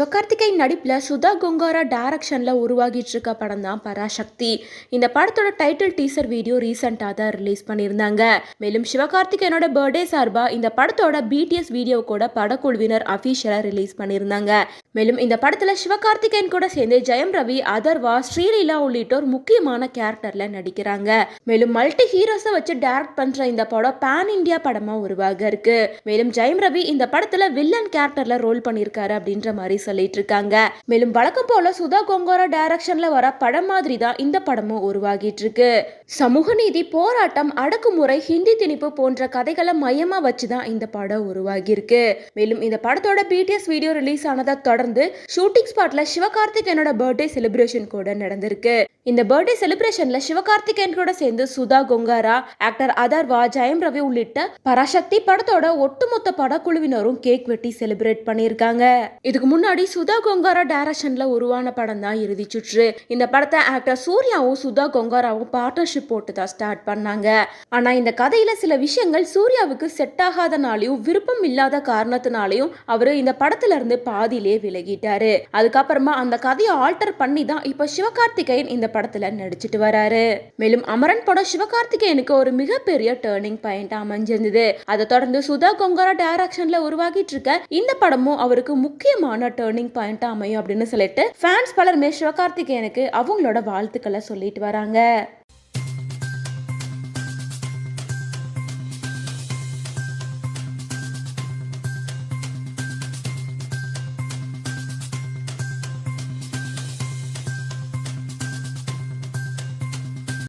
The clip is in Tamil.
சிவகார்த்திகேயன் நடிப்பில் சுதா கொங்காரா டைரக்ஷனில் உருவாகிட்டு இருக்க படம் தான் பராசக்தி. இந்த படத்தோட டைட்டில் டீசர் வீடியோ ரீசெண்டாக தான் ரிலீஸ் பண்ணியிருந்தாங்க. மேலும் சிவகார்த்திகேயனோட பர்த்டே சார்பாக இந்த படத்தோட பிடிஎஸ் வீடியோ கூட படக்குழுவினர் அஃபிஷியலாக ரிலீஸ் பண்ணியிருந்தாங்க. மேலும் இந்த படத்தில் சிவகார்த்திகேயன் கூட சேர்ந்து ஜெயம் ரவி, அதர்வா, ஸ்ரீலீலா உள்ளிட்டோர் முக்கியமான கேரக்டர்ல நடிக்கிறாங்க. மேலும் மல்டி ஹீரோஸை வச்சு டைரக்ட் பண்ற இந்த படம் பேன் இந்தியா படமா உருவாக இருக்கு. மேலும் ஜெயம் ரவி இந்த படத்துல வில்லன் கேரக்டர்ல ரோல் பண்ணியிருக்காரு அப்படின்ற மாதிரி சொல்லிட்டு இருக்காங்க. மேலும் வழக்கம் போல சுதா கொங்காரா டைரக்ஷன்ல வர படம் மாதிரி தான் இந்த படமும் உருவாகிட்டு இருக்கு. சமூக நீதி, போராட்டம், அடக்குமுறை, ஹிந்தி திணிப்பு போன்ற கதைகளை மையமா வச்சுதான் இந்த படம் உருவாகி இருக்கு. மேலும் இந்த படத்தோட பிடிஎஸ் வீடியோ ரிலீஸ் ஆனதை தொடர்ந்து ஷூட்டிங் ஸ்பாட்ல சிவகார்த்திகேயனோட பர்த்டே செலிப்ரேஷன் கூட நடந்திருக்கு. இந்த பர்த்டே செலிப்ரேஷன்ல சிவகார்த்திகேயன் கூட சேர்ந்து சுதா கொங்காரா, ஆக்டர் அதர்வா, ஜெயம் ரவி உள்ளிட்ட பராசக்தி படத்தோட ஒட்டுமொத்த படக்குழுவினரும் கேக் வெட்டி செலிப்ரேட் பண்ணியிருக்காங்க. இதுக்கு முன்னாடி சுதா கொங்காரா டைரக்ஷன்ல உருவான படம் தான் இறுதி சுற்று. இந்த படத்தை ஆக்டர் சூர்யாவும் சுதா கொங்காராவும் பார்ட்னர்ஷிப் போட்டு தான் ஸ்டார்ட் பண்ணாங்க. ஆனா இந்த கதையில சில விஷயங்கள் சூர்யாவுக்கு செட் ஆகாதனாலையும் விருப்பம் இல்லாத காரணத்தினாலையும் அவரு இந்த படத்துல இருந்து பாதியிலே விலகிட்டாரு. அதுக்கப்புறமா அந்த கதையை ஆல்டர் பண்ணி தான் இப்ப சிவகார்த்திகேயன் இந்த படத்துல நடிச்சிட்டு வராரு. மேலும் அமரன் படம் சிவகார்த்திகேயனுக்கு ஒரு மிகப்பெரிய டர்னிங் பாயிண்ட் அமைஞ்சிருந்தது. அதை தொடர்ந்து சுதா கொங்காரா டைரக்ஷன்ல உருவாகிட்டு இருக்க இந்த படமும் அவருக்கு முக்கியமான டர்னிங் பாயிண்ட் அமையும் அப்படின்னு சொல்லிட்டு ஃபேன்ஸ் பலருமே சிவகார்த்திகேயனுக்கு அவங்களோட வாழ்த்துக்களை சொல்லிட்டு வராங்க.